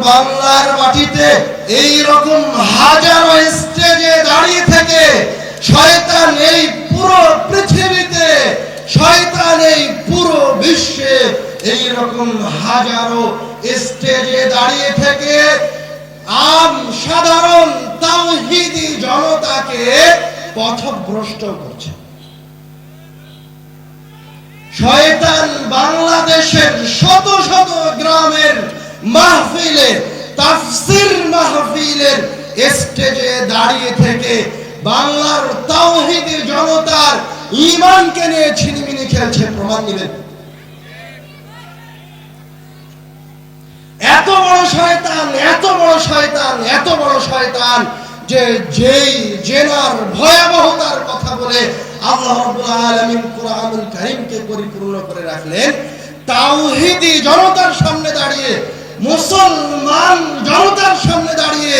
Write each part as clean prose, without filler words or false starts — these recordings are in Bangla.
বাংলার মাটিতে এই রকম হাজারো স্টেজে দাঁড়িয়ে থেকে শয়তান এই পুরো পৃথিবীতে, শয়তান এই পুরো বিশ্বে এই রকম হাজারো স্টেজে দাঁড়িয়ে থেকে সাধারণ তাওহীদি জনতাকে পথভ্রষ্ট করছে। শয়তান বাংলাদেশের শত শত গ্রামের মাহফিলে, তাফসীর মাহফিলের স্টেজে দাঁড়িয়ে থেকে বাংলার তাওহীদি জনতার ঈমানকে নিয়ে ছিনিমিনি খেলছে। প্রমাণ নেবেন? এত বড় শয়তান, এত বড় শয়তান, এত বড় শয়তান যে যেই জেনার ভয়াবহতার কথা বলে আল্লাহ রাব্বুল আলামিন কোরআনুল কারীমকে পরিপূর্ণ করে রাখলেন, তাওহীদি জনতার সামনে দাঁড়িয়ে, মুসলমান জনতার সামনে দাঁড়িয়ে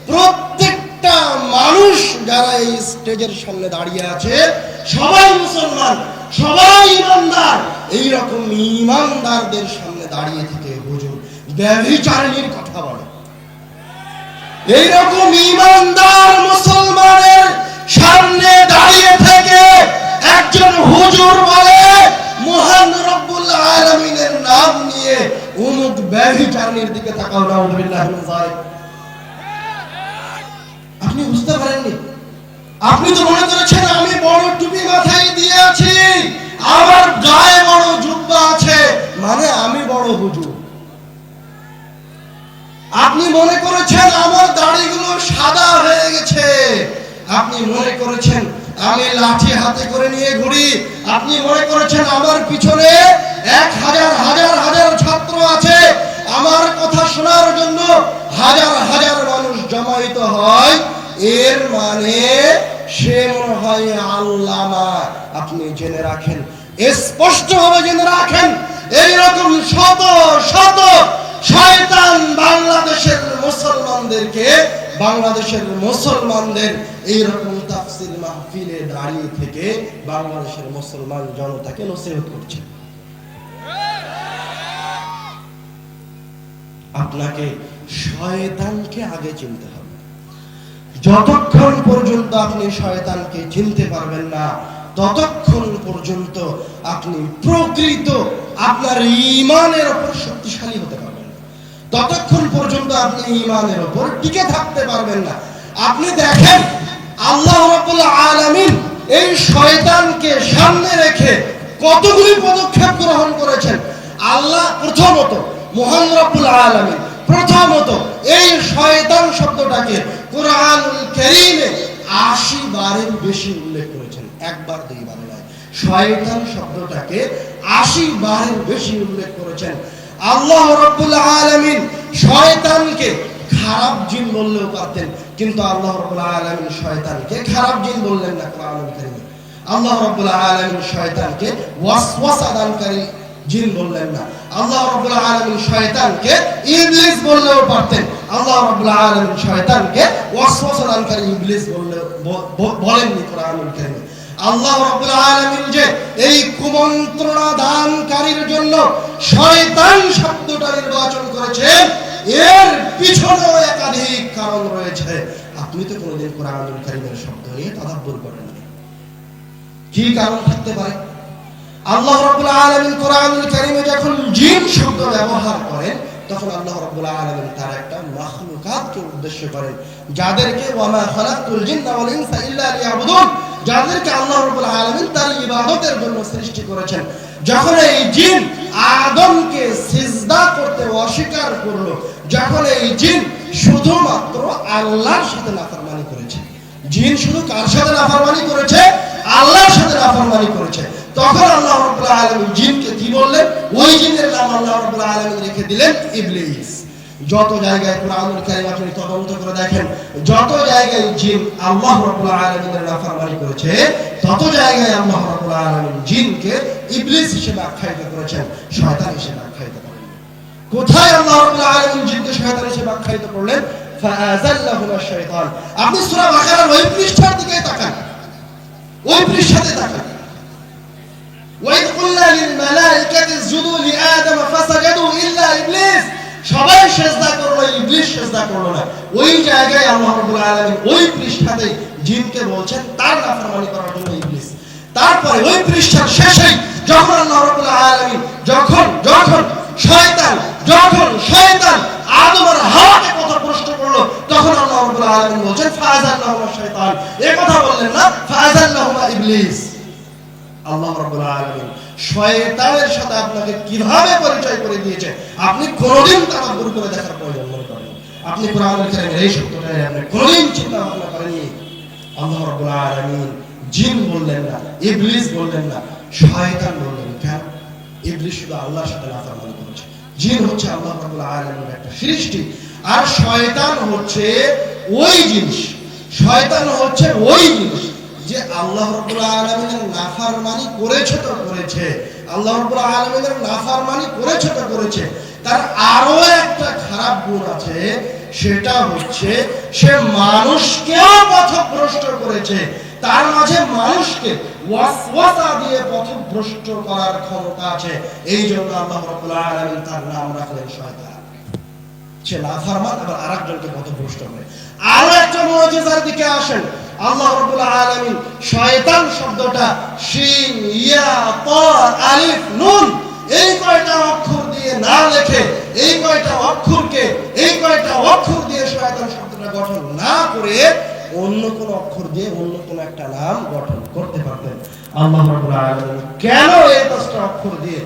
প্রত্যেকটা মানুষ যারা এই স্টেজের সামনে দাঁড়িয়ে আছে সবাই মুসলমান, সবাই ঈমানদার। এই রকম ঈমানদারদের সামনে দাঁড়িয়ে থেকে হুজুর ব্যভিচারিণীর কথা বলে। এই রকম ঈমানদার মুসলমানের সামনে দাঁড়িয়ে থেকে একজন হুজুর বলে মহান রব্বুল আলামিনের নাম নিয়ে উমুক ব্যভিচারিণীর দিকে তাকাও। নাউযুবিল্লাহি মিন যালিক। আপনি বুঝতে পারেননি? আপনি তো মনে করেছেন আমি বড় টুপি মাথায় দিয়ে আছি, আমার গায়ে বড় জুব্বা আছে, মানে আমি বড় হুজুর। আপনি মনে করেছেন আমার দাড়িগুলো সাদা হয়ে গেছে, আপনি মনে করেছেন আমি লাঠি হাতে করে নিয়ে ঘুরি, আপনি মনে করেছেন আমার পিছনে 1000 হাজার হাজার ছাত্র আছে, আমার কথা শোনার জন্য হাজার হাজার মানুষ জমায়েত হয়, এর মানে সে মনে হয় আল্লামা। আপনি জেনে রাখেন, স্পষ্টভাবে জেনে রাখেন, এইরকম শত শত শয়তান বাংলাদেশের মুসলমানদেরকে, বাংলাদেশের মুসলমানদের এইরকম তাফসীর মাহফিলে দাঁড়িয়ে থেকে বাংলাদেশের মুসলমান জনতাকে নসিহত করছে। আপনাকে শয়তানকে আগে চিনতে হবে। যতক্ষণ পর্যন্ত আপনি শয়তানকে চিনতে পারবেন না, ততক্ষণ পর্যন্ত আপনি প্রকৃত আপনার ঈমানের উপর শক্তিশালী হতে পারবেন না, ততক্ষণ পর্যন্ত আপনি ঈমানের উপর টিকে থাকতে পারবেন না। আপনি দেখেন আল্লাহ রাব্বুল আলামিন এই শয়তানকে সামনে রেখে কতগুলি পদক্ষেপ গ্রহণ করেছেন। আল্লাহ প্রথমত, মহান রব্বুল আলামিন প্রথমত এই শয়তান শব্দটাকে কোরআনুল কারীমে 80 বারের বেশি উল্লেখ করেছেন, একবার দুইবার নয়। শয়তান শব্দটাকে 80 বারের বেশি উল্লেখ করেছেন। আল্লাহ রাব্বুল আলামিন শয়তানকে খারাপ জিন বললেও পারতেন, কিন্তু আল্লাহ রাব্বুল আলামিন শয়তানকে খারাপ জিন বললেন না কোরআনুল কারীমে। আল্লাহ রাব্বুল আলামিন শয়তানকে ওয়াসওয়াসা দানকারী জিন বললেন না। আল্লাহ রাব্বুল আলামিন শয়তানকে ইবলিস বললেও পারতেন, আল্লাহ রাব্বুল আলামিন শয়তানকে ওয়াসওয়াসা দানকারী ইবলিস বলেননি কোরআনুল কারীমে। আল্লাহ রাব্বুল আলামিন যে এই কুমন্ত্রণা দানকারীর জন্য শয়তান শব্দটা নির্বাচন করেছেন, এর পিছনেও একাধিক কারণ রয়েছে। আপনি তো কোনোদিন কোরআনুল কারীমের শব্দ নিয়ে তাদাব্বুর করেন না। কি কারণ থাকতে পারে? আল্লাহ রাব্বুল আলামিন কোরআনুল কারীমে যখন জিন শব্দ ব্যবহার করেন, তখন আল্লাহ রাব্বুল আলামিন তার একটা মাখলুকাতকে উদ্দেশ্য করেন, যাদেরকে ওয়া মা খালাকতুল জিন্না ওয়াল ইনসা ইল্লা লিয়াবুদুন, যাদেরকে আল্লাহ রাব্বুল আলামিন তার ইবাদতের জন্য সৃষ্টি করেছেন। যখন এই জিন আদমকে সিজদা করতে অস্বীকার করলো, যখন এই জিন শুধুমাত্র আল্লাহর সাথে নাফরমানি করেছে, জিন শুধু কার সাথে নাফরমানি করেছে? আল্লাহর সাথে নাফরমানি করেছে, তখন আল্লাহ রাব্বুল আলামিন জিনকে কি বললেন? ওই জিনের নাম আল্লাহ রাব্বুল আলামিন রেখে দিলেন ইবলিস। যত জায়গায় কোরআনুল কারীম আপনি তদন্ত করে দেখেন, যত জায়গায় জিন আল্লাহ রাব্বুল আলামিনের নাফরমানি করেছে, তত জায়গায় আল্লাহ রাব্বুল আলামিন জিনকে ইবলিস হিসেবে আখ্যায়িত করেছেন, শয়তান হিসেবে আখ্যায়িত করেন। কোথায় আল্লাহ রাব্বুল আলামিন জিনকে শয়তান হিসেবে আখ্যায়িত করলেন? ফাআযাল্লাহুমা শাইতান। আপনি সূরা বাকারার ওই পৃষ্ঠার দিকে তাকান, ওই পৃষ্ঠাতে তাকান। ওয়াইদ কুল্লা লিল মালাইকাতি ইসজুদু লিআদম ফাসাজাদু ইল্লা ইবলিস। সবাই সেজদা করলো, ইবলিস সেজদা করলো না। ওই জায়গায় আল্লাহ রাব্বুল আলামিন ওই পৃষ্ঠাতে জিনকে বলছেন তার নাফরমানি করার জন্য ইবলিস। তারপরে ওই পৃষ্ঠার শেষেই যখন আল্লাহ রাব্বুল আলামিন যখন শয়তান আদম আর হাওয়াকে পথভ্রষ্ট করলো, তখন আল্লাহ রাব্বুল আলামিন বলেন ফাআযাল্লাহুমা শাইতান। এই কথা বললেন না ফাআযাল্লাহুমা ইবলিস। আল্লাহ রাব্বুল আলামিন শয়তানের সাথে আপনাকে কিভাবে পরিচয় করে দিয়েছে আপনি কোনদিন তাদাব্বুর করে দেখার প্রয়োজন মনে করেন? আপনি কোরআনুল কারীমের এই শব্দটাই আপনি কোনদিন চিন্তা ভাবনা করেননি? আল্লাহ রাব্বুল আলামিন জিন বললেন না, ইবলিস বললেন না, শয়তান বললেন। কেন? ইবলিস শুধু আল্লাহর সাথে নাফরমানি করেছে। জিন হচ্ছে আল্লাহ রাব্বুল আলামিনের একটা সৃষ্টি, আর শয়তান হচ্ছে ওই জিনিস, যে আল্লাহ রাব্বুল আলামিনের নাফরমানি করেছে তো করেছে, তার আরো একটা খারাপ গুণ আছে, সেটা হচ্ছে সে মানুষকেও পথভ্রষ্ট করেছে। তার মাঝে মানুষকে ওয়াসওয়াসা দিয়ে পথভ্রষ্ট করার ক্ষমতা আছে। এই জন্য আল্লাহ রাব্বুল আলামিন তার নাম রাখলেন শয়তান। সে নাফরমান, আবার আরেকজনকে পথভ্রষ্ট করে। আরো একটা মুজিজার দিকে আসেন। আল্লাহ রাব্বুল আলামিন শয়তান শব্দটা শিন, ইয়া, তা, আলিফ, নুন এই কয়টা অক্ষর দিয়ে না লিখে, এই কয়টা অক্ষর দিয়ে শয়তান শব্দটা গঠন না করে অন্য কোন অক্ষর দিয়ে অন্য কোন একটা নাম গঠন করতে পারতেন। আল্লাহ রাব্বুল আলামিন কেন এই 10টা অক্ষর দিয়ে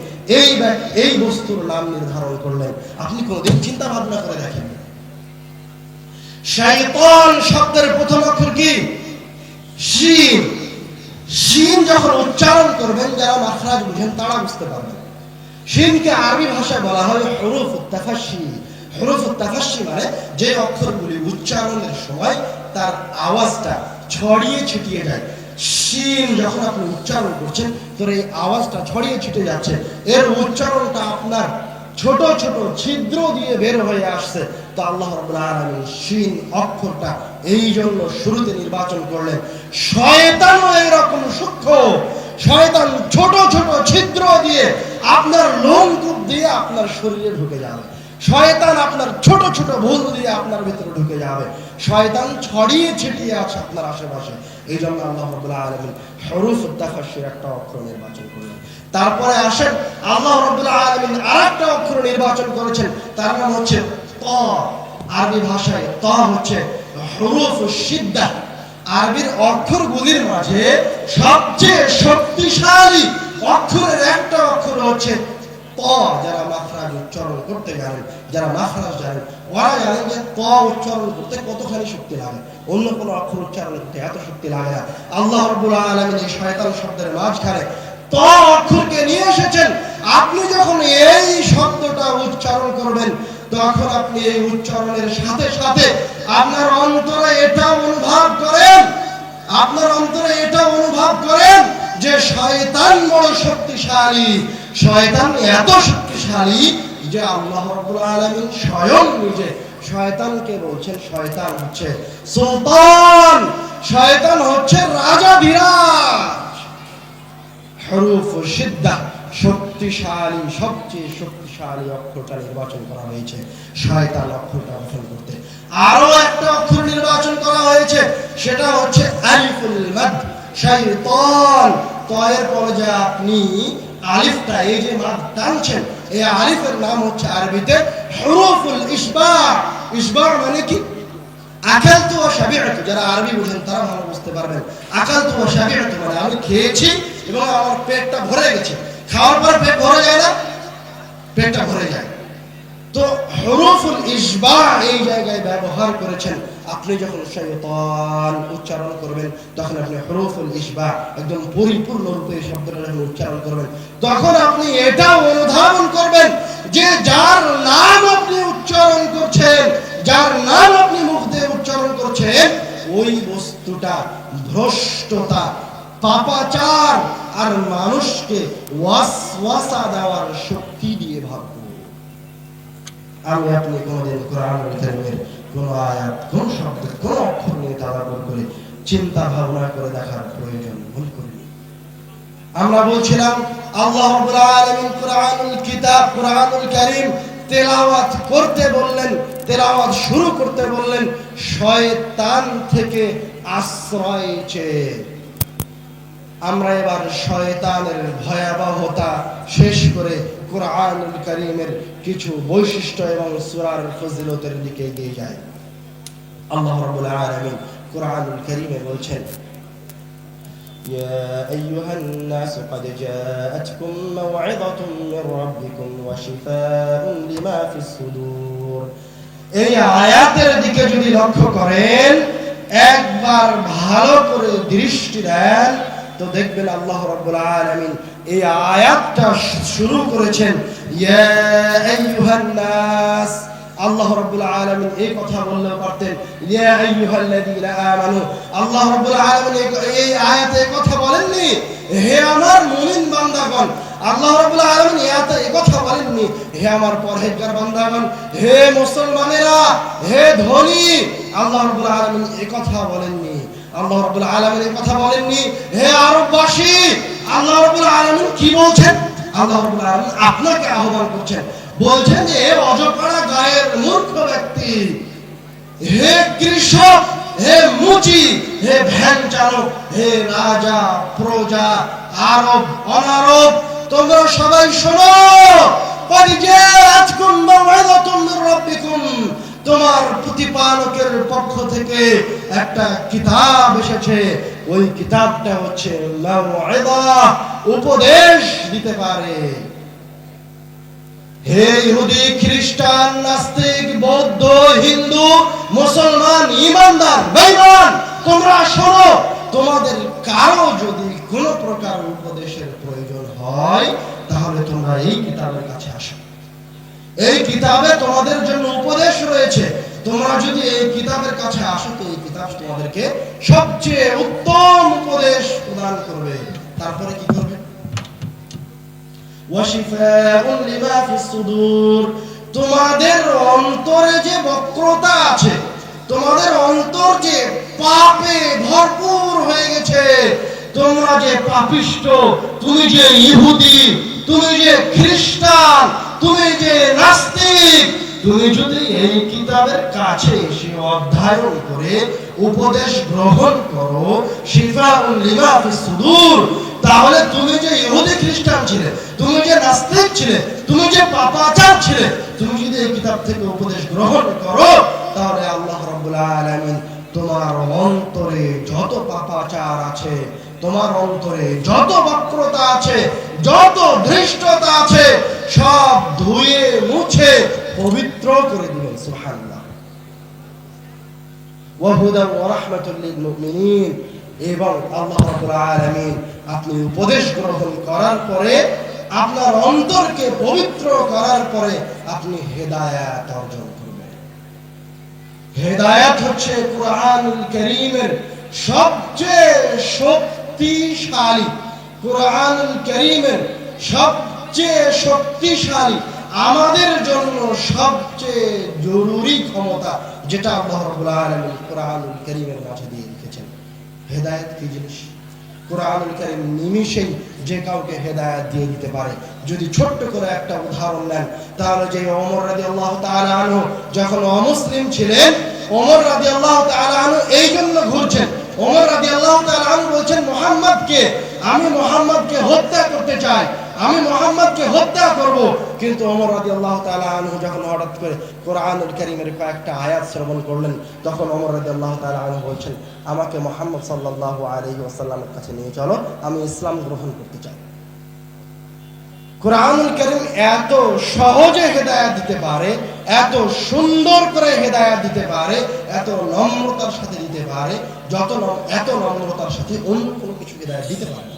এই বস্তুর নাম নির্ধারণ করলেন? আপনি কোনদিন চিন্তা ভাবনা করে দেখেন? শয়তান শব্দের প্রথম অক্ষর কি? শিন। শিন যখন উচ্চারণ করবেন, যারা মাখরাজ বুঝেন তারা বুঝতে পারবেন। শিনকে আরবি ভাষায় বলা হয় হুরুফুত তাফাশশি। হুরুফুত তাফাশশি মানে যে অক্ষরগুলি উচ্চারণের সময় তার আওয়াজটা ছড়িয়ে ছিটিয়ে যায়। শিন যখন আপনি উচ্চারণ করছেন, তোর এই আওয়াজটা ছড়িয়ে ছিটিয়ে যাচ্ছে, এর উচ্চারণটা আপনার ছোট ছোট ছিদ্র দিয়ে বের হয়ে আসছে। তো আল্লাহ রাব্বুল আলামিন শিন অক্ষরটা এই জন্য শুরুতে নির্বাচন করলেন। শয়তানও এরকম সূক্ষ্ম, শয়তান ছোট ছোট ছিদ্র দিয়ে আপনার লোমকূপ দিয়ে আপনার শরীরে ঢুকে যাবে। শয়তান আপনার ছোট ছোট ভুল দিয়ে আপনার ভিতরে ঢুকে যাবে। শয়তান ছড়িয়ে ছিটিয়ে আছে আপনার আশেপাশে। এই জন্য আল্লাহ রাব্বুল আলামিন হুরুফুত তাফাশশির একটা অক্ষর নির্বাচন করলেন। তারপরে আসেন আল্লাহ রাব্বুল আলামিন আরেকটা অক্ষর নির্বাচন করেছেন, তার নাম হচ্ছে তা। আরবি ভাষায় তা হচ্ছে হুরুফুশ শিদ্দা। আরবির অক্ষরগুলির মাঝে সবচেয়ে শক্তিশালী অক্ষরের একটা অক্ষর হচ্ছে তা। যারা মাখরাজ উচ্চারণ করতে জানেন, যারা মাখরাজ জানেন, ওরা জানেন যে তা উচ্চারণ করতে কতখানি শক্তি লাগে। অন্য কোনো অক্ষর উচ্চারণ করতে এত শক্তি লাগে না। আল্লাহ রাব্বুল আলামিন এই শয়তান শব্দের মাঝখানে তা অক্ষরকে নিয়ে এসেছেন। আপনি যখন এই শব্দটা উচ্চারণ করবেন, তখন আপনি এই উচ্চারণের সাথে সাথে আপনার অন্তরে এটা অনুভব করেন যে শয়তান বড় শক্তিশালী। শয়তান এত শক্তিশালী যে আল্লাহ রাব্বুল আলামিন স্বয়ং নিজে শয়তানকে বলছেন শয়তান হচ্ছে সুলতান, শয়তান হচ্ছে রাজাধিরাজ। হুরুফুশ শিদ্দা শক্তিশালী, সবচেয়ে শক্তিশালী অক্ষরটা নির্বাচন করা হয়েছে শয়তান অক্ষরটা গঠন করতে। আরো একটা অক্ষর নির্বাচন করা হয়েছে, সেটা হচ্ছে আলিফুল মাদ। শয়তান তয়ের পরে যে আপনি আলিফটা এই যে মাদ টানছেন, এই আলিফের নাম হচ্ছে আরবিতে হুরুফুল ইসবা। ইসবা মানে কি? আকালতু ওয়া শাবি'তু। যারা আরবি বুঝেন তারা ভালো বুঝতে পারবেন। আকালতু ওয়া শাবি'তু মানে আমি খেয়েছি এবং আমার পেটটা ভরে গেছে। খাওয়ার পর পেট ভরে যায় না? পেটটা ভরে যায়। তো হুরুফুল ইসবা এই জায়গায় ব্যবহার করেছেন। আপনি যখন শয়তান উচ্চারণ করবেন, তখন আপনি হুরুফুল ইসবা একদম পরিপূর্ণ রূপে এই শব্দটা যখন উচ্চারণ করবেন, তখন আপনি এটা অনুধাবন করবেন যে যার নাম আপনি উচ্চারণ করছেন, যার নাম আপনি মুখ দিয়ে উচ্চারণ করছেন, ওই বস্তুটা ভ্রষ্টতা, পাপাচার আর মানুষকে ওয়াসওয়াসা দেওয়ার শক্তি দিয়ে ভরপুর। আমি আপনি কোনদিন কোরআনুল কারীমের কোন আয়াত, কোন শব্দ, কোন অক্ষর নিয়ে তাদাব্বুর করে চিন্তা ভাবনা করে দেখার প্রয়োজন ভুল করিনি। আমরা বলছিলাম আল্লাহ রাব্বুল আলামিন কোরআনুল কারীম তেলাওয়াত করতে বললেন তেলাওয়াত শুরু করতে বললেন শয়তান থেকে আশ্রয় চেয়ে। আমরা এবার শয়তানের ভয়াবহতা শেষ করে কুরআনুল কারীমের কিছু বৈশিষ্ট্য এবং সূরার ফজিলতের দিকে এগিয়ে যাই। আল্লাহ রাব্বুল আলামিন কুরআনুল কারীমে বলছেন, ইয়া আইয়ুহান নাস ক্বাদ জাআতকুম মাও'ইযাতুম মির রাব্বিকুম ওয়া শিফাউন লিমা ফিস সুদূর। এই আয়াতের দিকে যদি লক্ষ্য করেন, একবার ভালো করে দৃষ্টি দেন, তো দেখবেন আল্লাহ রাব্বুল আলামিন এই আয়াতটা শুরু করেছেন ইয়া আইয়ুহান নাস। আল্লাহ রাব্বুল আলামিন এই কথা বললেও পারতেন ইয়া আইয়ুহাল্লাযীনা আমানু। আল্লাহ রাব্বুল আলামিন এই আয়াতে কথা বলেননি হে আমার মুমিন বান্দাগণ। আল্লাহ রাব্বুল আলামিন এই কথা বলেননি হে আমার পরহেজগার বান্দাগণ, হে মুসলমানেরা, হে ধনী। আল্লাহ রাব্বুল আলামিন এই কথা বলেননি। আল্লাহ রাব্বুল আলামিন এই কথা বলেননি হে আরববাসী। আল্লাহ রাব্বুল আলামিন কি বলছেন? আল্লাহ রাব্বুল আলামিন আপনাকে আহ্বান করছেন, বলছেন যে হে অজপাড়া গায়ের মূর্খ ব্যক্তি, হে কৃষক, হে মুচি, হে ভ্যান চালক, হে রাজা প্রজা, আরব অনারব, তোমরা সবাই শোনো, আজকুম মাও'ইযাতুম মির রাব্বিকুম, তোমার প্রতিপালকের পক্ষ থেকে একটা কিতাব এসেছে। ওই কিতাবটা হচ্ছে মাও'ইযা, উপদেশ দিতে পারে। হে ইহুদি, খ্রিস্টান, নাস্তিক, বৌদ্ধ, হিন্দু, মুসলমান, ঈমানদার, বেঈমান, তোমরা শোনো, তোমাদের কারো যদি কোনো প্রকার উপদেশের প্রয়োজন হয় তাহলে তোমরা এই কিতাবের কাছে আসো। এই কিতাবে তোমাদের জন্য উপদেশ রয়েছে। তোমরা যদি এই কিতাবের কাছে আসো তো এই কিতাব তোমাদেরকে সবচেয়ে উত্তম উপদেশ প্রদান করবে। তারপরে কি করবে? ওয়াশিফাউন লিমা ফিস সুদূর, তোমাদের অন্তরে যে বক্রতা আছে, তোমাদের অন্তর যে পাপে ভরপুর হয়ে গেছে, তোমরা যে পাপিষ্ট, তুমি যে ইহুদি, তুমি যে খ্রিস্টান, তুমি যে নাস্তিক, তুমি যদি এই কিতাবের কাছে এসে অধ্যয়ন করে উপদেশ গ্রহণ করো, শিফাউন লিমা ফিস সুদূর, তাহলে তুমি যে ইহুদি খ্রিস্টান ছিলে, তুমি যে নাস্তিক ছিলে, তুমি যে পাপাচার ছিলে, তুমি যদি এই কিতাব থেকে উপদেশ গ্রহণ করো তাহলে আল্লাহ রাব্বুল আলামিন তোমার অন্তরে যত পাপাচার আছে, তোমার অন্তরে যত বক্রতা আছে, যত ধৃষ্টতা আছে, সব ধুয়ে মুছে পবিত্র করে দিবেন। সুবহানাল্লাহ। ওয়া হুদান ওয়া রাহমাতুল লিল মুমিনিন। এবং আল্লাহ রাব্বুল আলামিন আপনি উপদেশ গ্রহণ করার পরে, আপনার অন্তরকে পবিত্র করার পরে আপনি হেদায়েত অর্জন করবেন। হেদায়েত হচ্ছে কুরআনুল কারীমের সবচেয়ে শক্তিশালী, কুরআনুল কারীমের সবচেয়ে শক্তিশালী, আমাদের জন্য সবচেয়ে জরুরি ক্ষমতা, যেটা আল্লাহ রাব্বুল আলামিন কুরআনুল কারীমের মাঝে দিয়ে রেখেছেন। হেদায়েত কি জিনিস? কুরআনুল কারীম নিমিষেই যে কাউকে হেদায়েত দিয়ে দিতে পারে। যদি ছোট্ট করে একটা উদাহরণ নেন তাহলে যে ওমর রাদিয়াল্লাহু তাআলা আনহু যখন অমুসলিম ছিলেন, ওমর রাদিয়াল্লাহু তাআলা আনহু এই জন্য ঘুরছেন। ওমর রাদিয়াল্লাহু তাআলা আনহু বলছেন মুহাম্মদকে, আমি মুহাম্মদকে হত্যা করতে চাই, আমি মুহাম্মদকে হত্যা করব। কিন্তু ওমর রাদিয়াল্লাহু তাআলা আনহু যখন হঠাৎ করে কুরআনুল কারীমের কয়েকটা আয়াত শ্রবণ করলেন, তখন ওমর রাদিয়াল্লাহু তাআলা আনহু বলছেন, আমাকে মুহাম্মদ সাল্লাল্লাহু আলাইহি ওয়াসাল্লামের কাছে নিয়ে চলো, আমি ইসলাম গ্রহণ করতে চাই। কুরআনুল কারীম এত সহজে হেদায়েত দিতে পারে, এত সুন্দর করে হেদায়েত দিতে পারে, এত নম্রতার সাথে দিতে পারে, এত নম্রতার সাথে অন্য কোনো কিছু হেদায়েত দিতে পারে।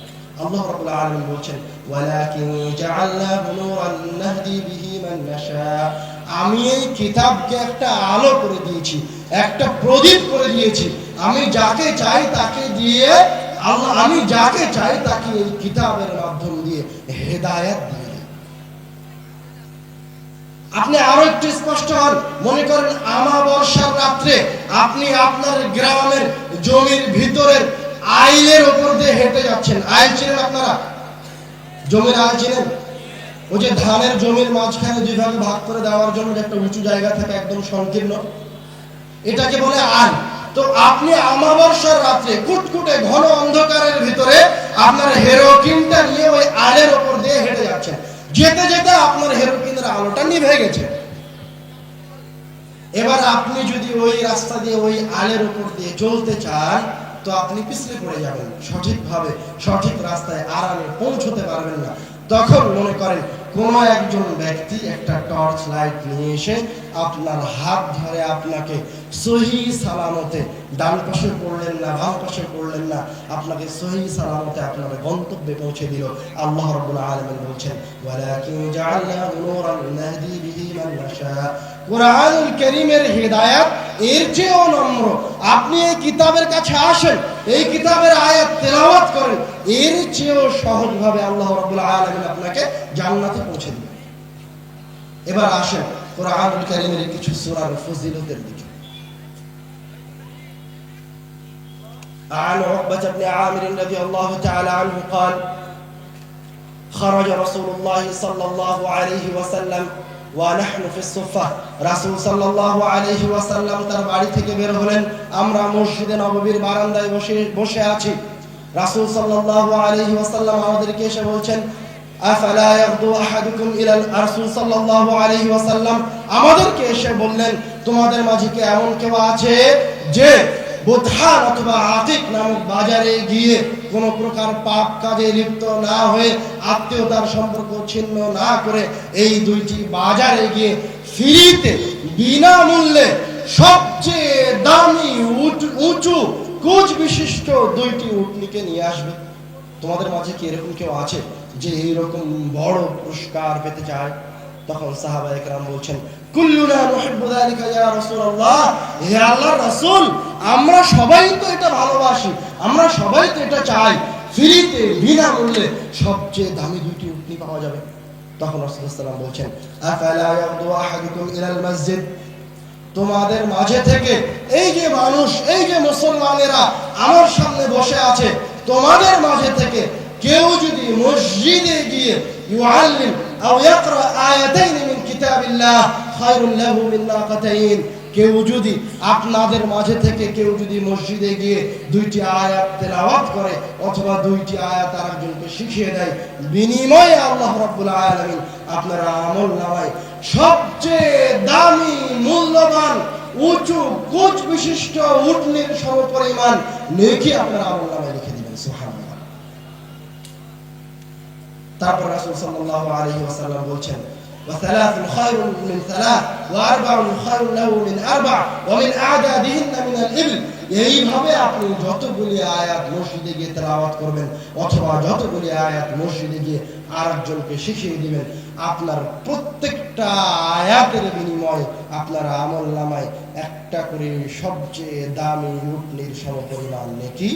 আল্লাহ রাব্বুল আলামিন বলেন, ওয়ালাকিন জাআলনাহু নূরান নাহদি বিহি মান নাশা, আমি এই কিতাবকে একটা আলো করে দিয়েছি, একটা প্রদীপ করে দিয়েছি। আমি যাকে চাই তাকে দিয়ে, আমি যাকে চাই তাকে এই কিতাবের মাধ্যম দিয়ে হেদায়েত দিয়ে দিই। আপনি আরো একটু স্পষ্ট হন। মনে করেন আমাবস্যার রাত্রে আপনি আপনার গ্রামের জমির ভিতরের আইলের উপর দিয়ে হেঁটে যাচ্ছেন। আইল চিনেন আপনারা? জমির আইল চিনেন? ওই যে ধানের জমির মাঝখানে যেভাবে ভাগ করে দেওয়ার জন্য একটা উঁচু জায়গা থাকে একদম সংকীর্ণ, এটাকে বলে আল। তো আপনি আমাবস্যার রাত্রে কুটকুটে ঘন অন্ধকারের ভিতরে আপনার হেরোকিনটা নিয়ে ওই আলের ওপর দিয়ে হেঁটে যাচ্ছেন, যেতে যেতে আপনার হেরোকিনের আলোটা নিভে গেছে। এবার আপনি যদি ওই রাস্তা দিয়ে ওই আলের উপর দিয়ে চলতে চান তো আপনি পিছলে পড়ে যাবেন, সঠিকভাবে সঠিক রাস্তায় আরামে পৌঁছতে পারবেন না। তখন মনে করেন কোন একজন ব্যক্তি একটা টর্চ লাইট নিয়ে এসে আপনার হাত ধরে আপনাকে সহি সালামতে, ডান পাশে পড়লেন না বাম পাশে পড়লেন না, আপনাকে সহি সালামতে আপনার গন্তব্যে পৌঁছে দিল। আল্লাহ রাব্বুল আলামিন বলছেন ওয়ালাকিন জাআলনাহু নূরান নাহদি বিহি মান নাশা। কুরআনুল কারীমের হিদায়াত এর চেয়েও নম্র। আপনি এই কিতাবের কাছে আসেন, এই কিতাবের আয়াত তেলাওয়াত করেন, এর চেয়েও সহজভাবে আল্লাহ রাব্বুল আলামিন আপনাকে জান্নাতে পৌঁছে দিবেন। এবার আসেন কুরআনুল কারীমের কিছু সূরার ফজিলতের দিকে। عن عقبة بن عامر رضي الله تعالى عنه قال خرج رسول الله صلى الله عليه وسلم ونحن في الصفة। রাসূল সাল্লাল্লাহু আলাইহি ওয়াসাল্লাম তার বাড়ি থেকে বের হলেন, আমরা মসজিদে নববীর বারান্দায় বসে আছি। রাসূল সাল্লাল্লাহু আলাইহি ওয়াসাল্লাম আমাদেরকে এসে বলছেন আফালা ইয়াগদু আহাদুকুম ইলা রাসূল সাল্লাল্লাহু আলাইহি ওয়াসাল্লাম আমাদেরকে এসে বললেন তোমাদের মাঝে কি এমন কেউ আছে যে বুধান অথবা আতিক নামক বাজারে গিয়ে কোন প্রকার পাপ কাজে লিপ্ত না হয়ে আত্মীয়তার সম্পর্ক ছিন্ন না করে এই দুইটি বাজারে গিয়ে ফ্রিতে বিনামূল্যে সবচেয়ে দামি উঁচু কুচ বিশিষ্ট দুইটি উটনিকে নিয়ে আসবে? তোমাদের মাঝে কি এরকম কেউ আছে যে এইরকম বড় পুরস্কার পেতে চায়? তখন সাহাবায়ে কেরাম বলছেন কুল্লুনা নুহিব্বু যালিকা ইয়া রাসূলুল্লাহ, হে আল্লাহর রাসূল আমরা সবাই তো এটা ভালোবাসি, আমরা সবাই তো এটা চাই, ফ্রিতে বিনামূল্যে সবচেয়ে দামি দুইটি উটনি পাওয়া যাবে। তখন রাসূলুল্লাহ সাল্লাল্লাহু আলাইহি ওয়াসাল্লাম বলছেন আফালা ইয়াগদু আহাদুকুম ইলাল মসজিদ, তোমাদের মাঝে থেকে এই যে মানুষ, এই যে মুসলমানেরা আমার সামনে বসে আছে, তোমাদের মাঝে থেকে কেউ যদি মসজিদে গিয়ে ইউআল্লিম আও ইয়াকরা আয়াতাইন মিন কিতাবিল্লাহ খায়রুল লাহু মিন নাকাতাইন, কেউ যদি আপনাদের মাঝে থেকে কেউ যদি মসজিদে গিয়ে দুইটি আয়াত তেলাওয়াত করে অথবা দুইটি আয়াত আরেকজনকে শিখিয়ে দেয়, বিনিময়ে আল্লাহ রাব্বুল আলামিন আপনার আমলনামায় সবচেয়ে দামি মূল্যবান উঁচু কোচ বিশিষ্ট উটনির সমপরিমাণ নেকি আপনার আমলনামায় লিখে দিবেন। সুবহানাল্লাহ। তারপর রাসূল সাল্লাল্লাহু আলাইহি ওয়াসাল্লাম বলছেন وثلاث خير من ثلاث واربع خير له من اربع ومن اعدادهن من الابل। এইভাবে আপনি যতগুলি আয়াত মসজিদে গিয়ে তেলাওয়াত করবেন অথবা যতগুলি আয়াত মসজিদে গিয়ে আরেকজনকে শিখিয়ে দিবেন, আপনার প্রত্যেকটা আয়াতের বিনিময়ে আপনার আমলনামায় একটা করে সবচেয়ে দামি উটনির সমপরিমাণ নেকি